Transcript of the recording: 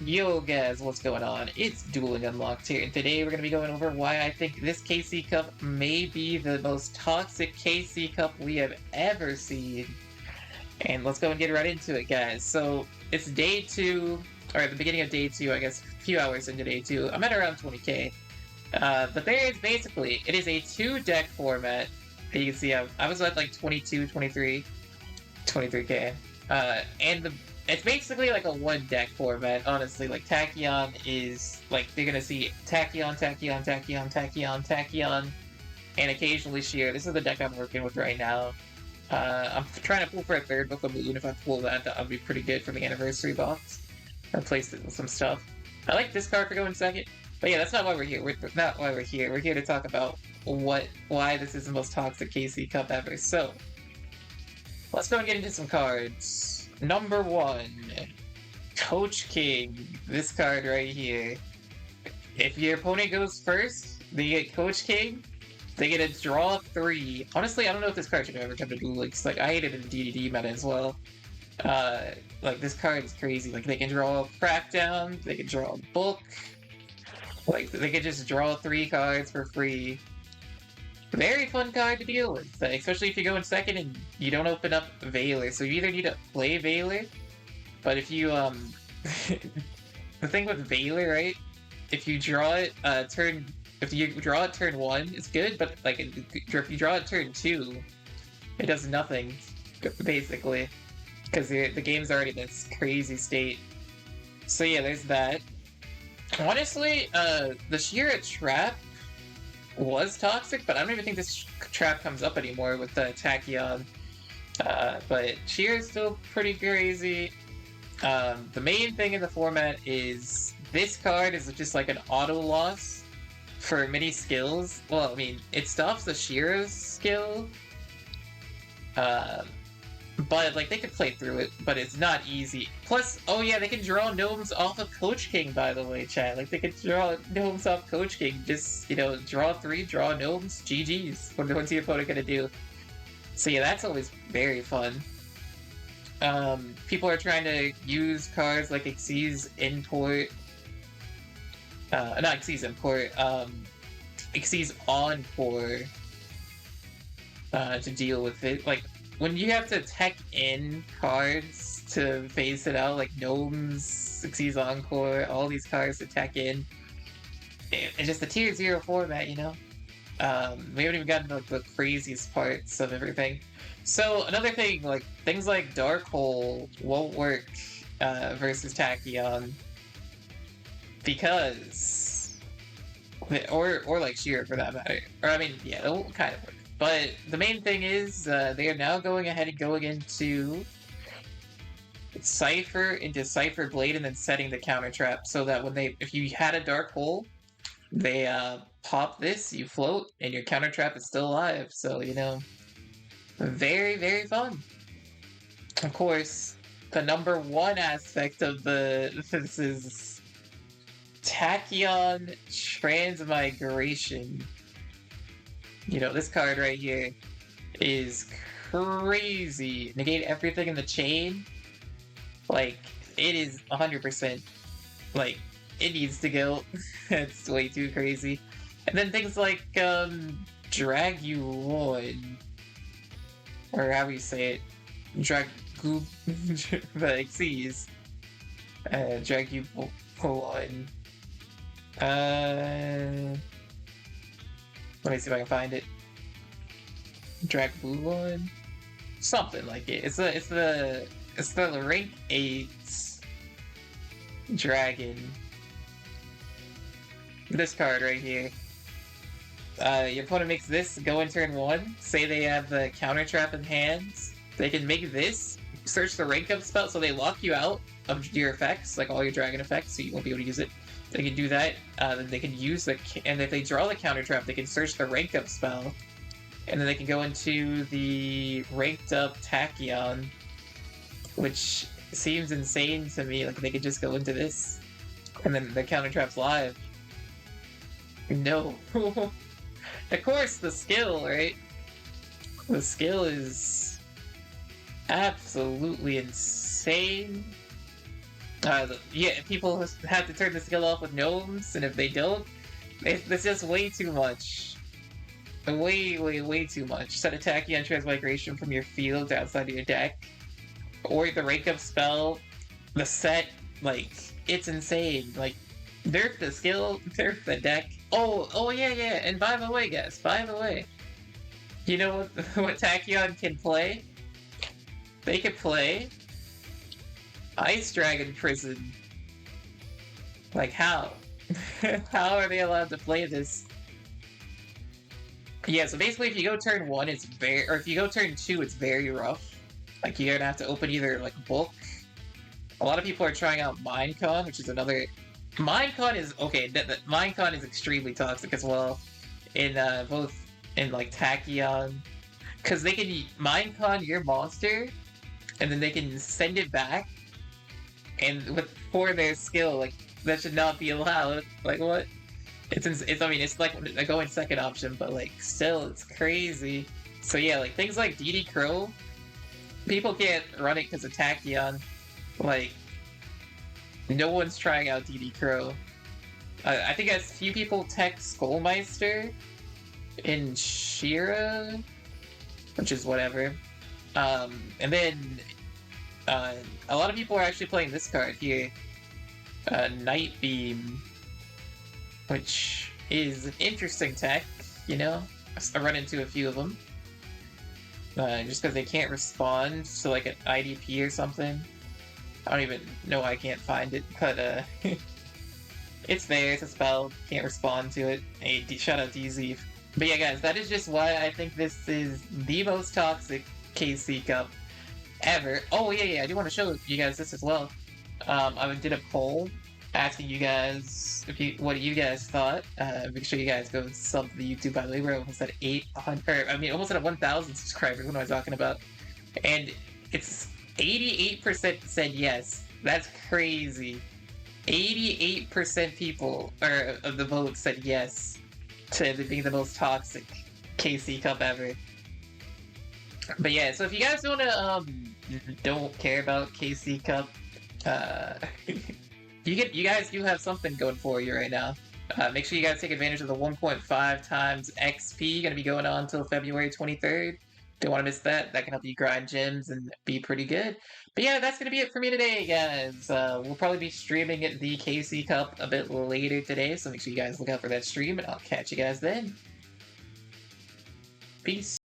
Yo guys, what's going on? It's Dueling Unlocked here, and today we're going to be going over why I think this KC Cup may be the most toxic KC Cup we have ever seen. And let's go and get right into it, guys. So, it's day 2, or at the beginning of day 2, I guess, a few hours into day 2. I'm at around 20k. But there is basically, it is a 2-deck format. You can see I was at like 22, 23, 23k. And it's basically like a 1-deck format, honestly. Like, Tachyon is, like, you're gonna see Tachyon, Tachyon, Tachyon, Tachyon, Tachyon, and occasionally Sheer. This is the deck I'm working with right now. I'm trying to pull for a 3rd Book of Moon. If I pull that, that'll be pretty good for the anniversary box. Replace it with some stuff. I like this card for going 2nd. But yeah, that's not why we're here. Not why we're here. We're here to talk about why this is the most toxic KC Cup ever. So, let's go and get into some cards. Number 1, Coach King. This card right here. If your opponent goes first, they get Coach King. They get a draw 3. Honestly, I don't know if this card should ever come to Duellinks. Like, I hate it in DDD meta as well. Like, this card is crazy. Like, they can draw a Crackdown. They can draw a book. Like, they could just draw 3 cards for free. Very fun card to deal with, especially if you go in 2nd and you don't open up Veiler. So you either need to play Veiler, but if you, the thing with Veiler, right? If you draw it turn 1, it's good, but like if you draw it turn 2, it does nothing, basically, because the game's already in this crazy state. So yeah, there's that. Honestly, the Sheer Trap was toxic, but I don't even think this trap comes up anymore with the Tachyon. But Sheer is still pretty crazy. The main thing in the format is this card is just like an auto loss for many skills. Well, I mean, it stops the Sheer's skill. But, like, they could play through it, but it's not easy. Plus, oh yeah, they can draw gnomes off of Coach King, by the way, chat. Like, they could draw gnomes off Coach King. Just, you know, draw 3, draw gnomes, GG's. What's your opponent gonna do? So yeah, that's always very fun. People are trying to use cards like Xyz Import. Not Xyz Import, Xyz Encore to deal with it. Like, when you have to tech in cards to phase it out, like Gnomes, Xyz Encore, all these cards to tech in, it's just a tier 0 format, you know? We haven't even gotten to like, the craziest parts of everything. So, another thing, like, things like Dark Hole won't work versus Tachyon, because... Or like Sheer, for that matter. Or, I mean, yeah, it'll kind of work. But the main thing is, they are now going ahead and going into Cypher, Cypher Blade, and then setting the counter trap, so that when if you had a Dark Hole, they pop this, you float, and your counter trap is still alive. So, you know, very, very fun. Of course, the number 1 aspect of this is Tachyon Transmigration. You know, this card right here is crazy. Negate everything in the chain. Like, it is 100%. Like, it needs to go. It's way too crazy. And then things like, Drag You On. Or however you say it. Drag You... the Xyz. Drag You On. Let me see if I can find it. Drag Blue one? Something like it. It's the rank 8 dragon. This card right here. Your opponent makes this go in turn 1. Say they have the counter trap in hands. They can make this, search the rank up spell, so they lock you out of your effects, like all your dragon effects, so you won't be able to use it. They can do that, then they can use and if they draw the counter trap, they can search the rank up spell, and then they can go into the ranked up Tachyon, which seems insane to me. Like, they could just go into this, and then the counter trap's live. No. Of course, the skill, right? The skill is absolutely insane. Yeah, people have to turn the skill off with gnomes, and if they don't, it's just way too much. Way too much. Set a Tachyon transmigration from your field to outside of your deck. Or the rank up spell, the set, like, it's insane. Like, nerf the skill, nerf the deck. Oh yeah, and by the way, guys, you know what Tachyon can play? They can play Ice Dragon Prison. Like, how? How are they allowed to play this? Yeah, so basically if you go turn 1, it's very... Or if you go turn 2, it's very rough. Like, you're gonna have to open either, like, Book. A lot of people are trying out Minecon, which is another... Minecon is... Okay, Minecon is extremely toxic as well. In, both... In, like, Tachyon. Because they can Minecon your monster, and then they can send it back, and for their skill, like, that should not be allowed. Like, what? I mean, it's like a going second option, but, like, still, it's crazy. So yeah, like, things like DD Crow, people can't run it because of Tachyon. Like, no one's trying out DD Crow. I think as few people tech Skullmeister in Shira, which is whatever. And then a lot of people are actually playing this card here, Night Beam, which is an interesting tech, you know? I run into a few of them. Just because they can't respond to, like, an IDP or something. I don't even know why I can't find it, but it's there, it's a spell, can't respond to it. Hey, shout out DZ. But yeah, guys, that is just why I think this is the most toxic KC Cup ever. Oh, yeah, I do want to show you guys this as well. I did a poll asking you guys what you guys thought. Make sure you guys go sub to the YouTube, by the way. We're almost at 800, almost at 1,000 subscribers. What am I talking about? And it's 88% said yes. That's crazy. 88% people, or of the vote, said yes to being the most toxic KC Cup ever. But yeah, so if you guys don't care about KC Cup, you guys do have something going for you right now. Make sure you guys take advantage of the 1.5 times XP going to be going on until February 23rd. Don't want to miss that. That can help you grind gems and be pretty good. But yeah, that's going to be it for me today, guys. We'll probably be streaming the KC Cup a bit later today, so make sure you guys look out for that stream, and I'll catch you guys then. Peace.